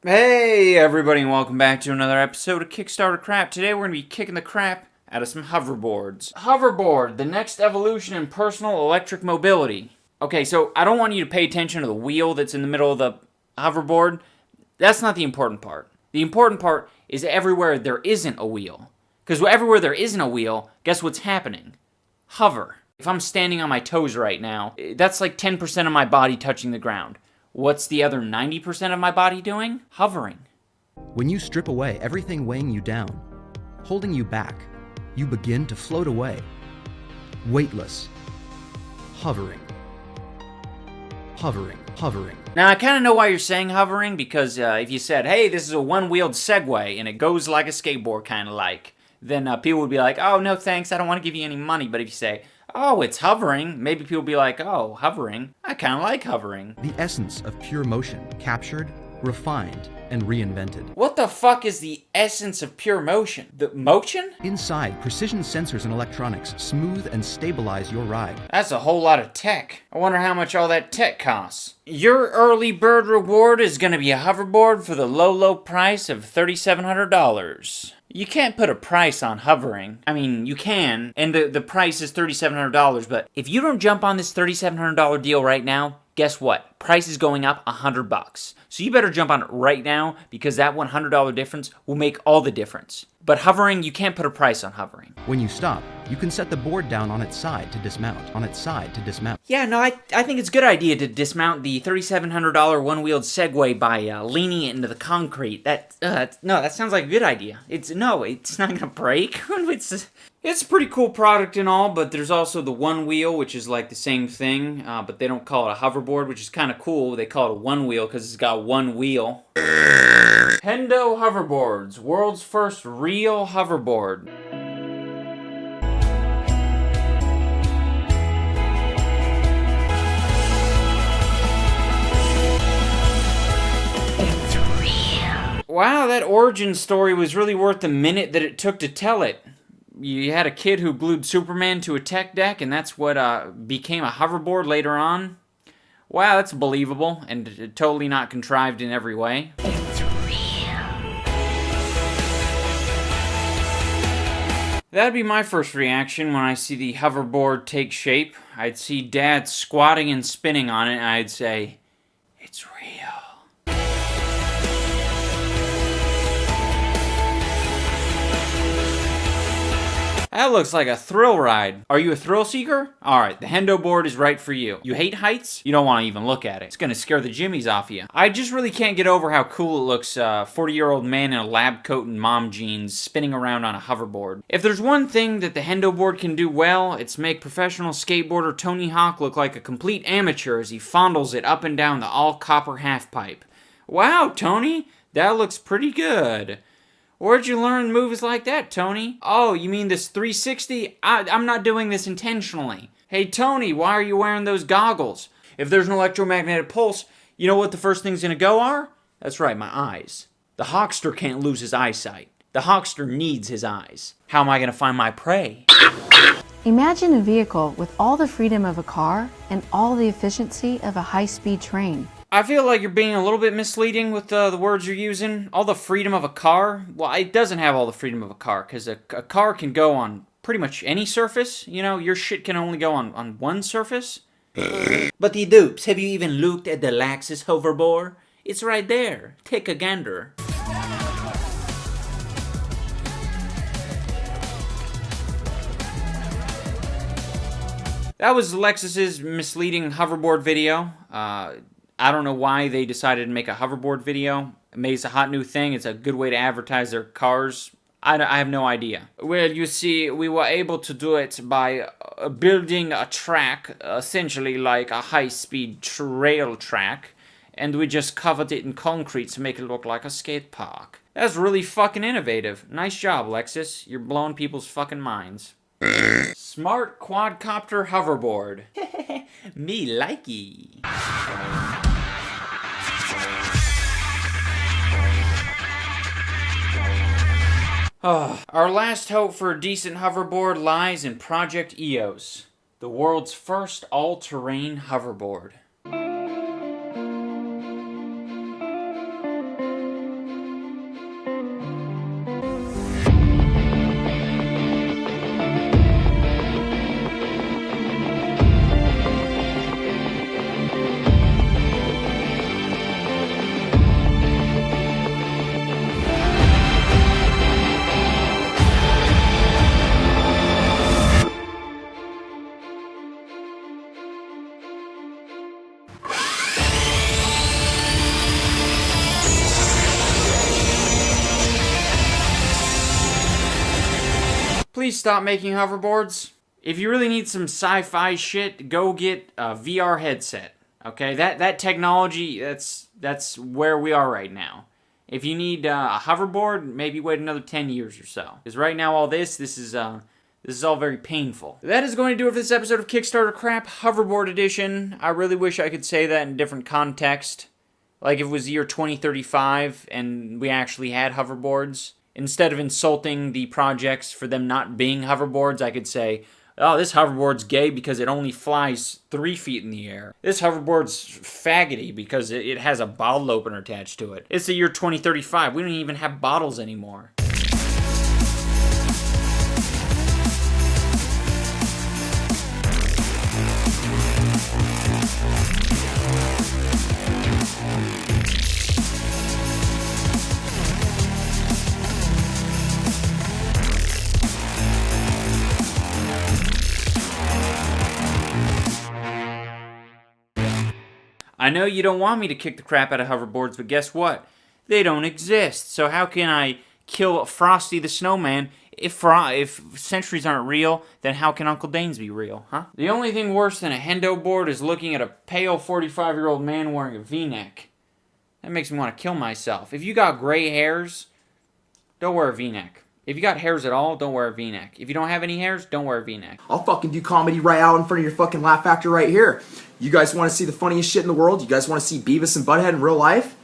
Hey everybody and welcome back to another episode of Kickstarter Crap. Today we're going to be kicking the crap out of some hoverboards. Hoverboard, the next evolution in personal electric mobility. Okay, so I don't want you to pay attention to the wheel that's in the middle of the hoverboard. That's not the important part. The important part is everywhere there isn't a wheel. Because everywhere there isn't a wheel, guess what's happening? Hover. If I'm standing on my toes right now, that's like 10% of my body touching the ground. What's the other 90% of my body doing? Hovering. When you strip away everything weighing you down, holding you back, you begin to float away. Weightless. Hovering. Hovering. Hovering. Now, I kind of know why you're saying hovering, because if you said, hey, this is a one-wheeled Segway, and it goes like a skateboard kind of like, then people would be like, oh, no thanks, I don't want to give you any money. But if you say, oh, it's hovering, maybe people will be like, oh, hovering, I kind of like hovering. The essence of pure motion, captured, refined, and reinvented. What the fuck is the essence of pure motion? The motion? Inside, precision sensors and electronics smooth and stabilize your ride. That's a whole lot of tech. I wonder how much all that tech costs. Your early bird reward is going to be a hoverboard for the low price of $3,700. You can't put a price on hovering. I mean, you can, and the price is $3,700, but if you don't jump on this $3,700 deal right now, guess what? Price is going up $100. So you better jump on it right now, because that $100 difference will make all the difference. But hovering, you can't put a price on hovering. When you stop, you can set the board down on its side to dismount. On its side to dismount. Yeah, no, I think it's a good idea to dismount the $3,700 one-wheeled Segway by leaning it into the concrete. No, that sounds like a good idea. It's not gonna break. It's a pretty cool product and all, but there's also the one wheel, which is like the same thing, but they don't call it a hoverboard, which is kind of cool. They call it a one wheel because it's got one wheel. Hendo Hoverboards, world's first real hoverboard. It's real. Wow, that origin story was really worth the minute that it took to tell it. You had a kid who glued Superman to a tech deck, and that's what became a hoverboard later on. Wow, that's believable, and totally not contrived in every way. It's real. That'd be my first reaction when I see the hoverboard take shape. I'd see Dad squatting and spinning on it, and I'd say, it's real. That looks like a thrill ride. Are you a thrill seeker? Alright, the Hendo board is right for you. You hate heights? You don't want to even look at it. It's gonna scare the jimmies off you. I just really can't get over how cool it looks, 40-year-old man in a lab coat and mom jeans spinning around on a hoverboard. If there's one thing that the Hendo board can do well, it's make professional skateboarder Tony Hawk look like a complete amateur as he fondles it up and down the all-copper half-pipe. Wow, Tony, that looks pretty good. Where'd you learn moves like that, Tony? Oh, you mean this 360? I'm not doing this intentionally. Hey, Tony, why are you wearing those goggles? If there's an electromagnetic pulse, you know what the first thing's gonna go are? That's right, my eyes. The Hawkster can't lose his eyesight. The Hawkster needs his eyes. How am I gonna find my prey? Imagine a vehicle with all the freedom of a car and all the efficiency of a high-speed train. I feel like you're being a little bit misleading with the words you're using. All the freedom of a car? Well, it doesn't have all the freedom of a car, because a car can go on pretty much any surface. You know, your shit can only go on one surface. But the dupes, have you even looked at the Laxus hoverboard? It's right there. Take a gander. That was Lexus's misleading hoverboard video. I don't know why they decided to make a hoverboard video. It's a hot new thing. It's a good way to advertise their cars. I have no idea. Well, you see, we were able to do it by building a track, essentially like a high-speed trail track, and we just covered it in concrete to make it look like a skate park. That's really fucking innovative. Nice job, Lexus. You're blowing people's fucking minds. Smart quadcopter hoverboard. Me likey. Our last hope for a decent hoverboard lies in Project EOS, the world's first all-terrain hoverboard. please stop making hoverboards. If you really need some sci-fi shit, go get a VR headset. Okay, that technology, that's where we are right now. If you need a hoverboard, maybe wait another 10 years or so. Because right now, all this is all very painful. That is going to do it for this episode of Kickstarter Crap, Hoverboard Edition. I really wish I could say that in a different context. Like if it was the year 2035 and we actually had hoverboards. Instead of insulting the projects for them not being hoverboards, I could say, oh, this hoverboard's gay because it only flies 3 feet in the air. This hoverboard's faggoty because it has a bottle opener attached to it. It's the year 2035. We don't even have bottles anymore. I know you don't want me to kick the crap out of hoverboards, but guess what? They don't exist. So how can I kill Frosty the Snowman? If centuries aren't real, then how can Uncle Dane's be real, huh? The only thing worse than a hendo board is looking at a pale 45-year-old man wearing a V-neck. That makes me want to kill myself. If you got gray hairs, don't wear a V-neck. If you got hairs at all, don't wear a V-neck. If you don't have any hairs, don't wear a V-neck. I'll fucking do comedy right out in front of your fucking laugh factory right here. You guys want to see the funniest shit in the world? You guys want to see Beavis and Butthead in real life?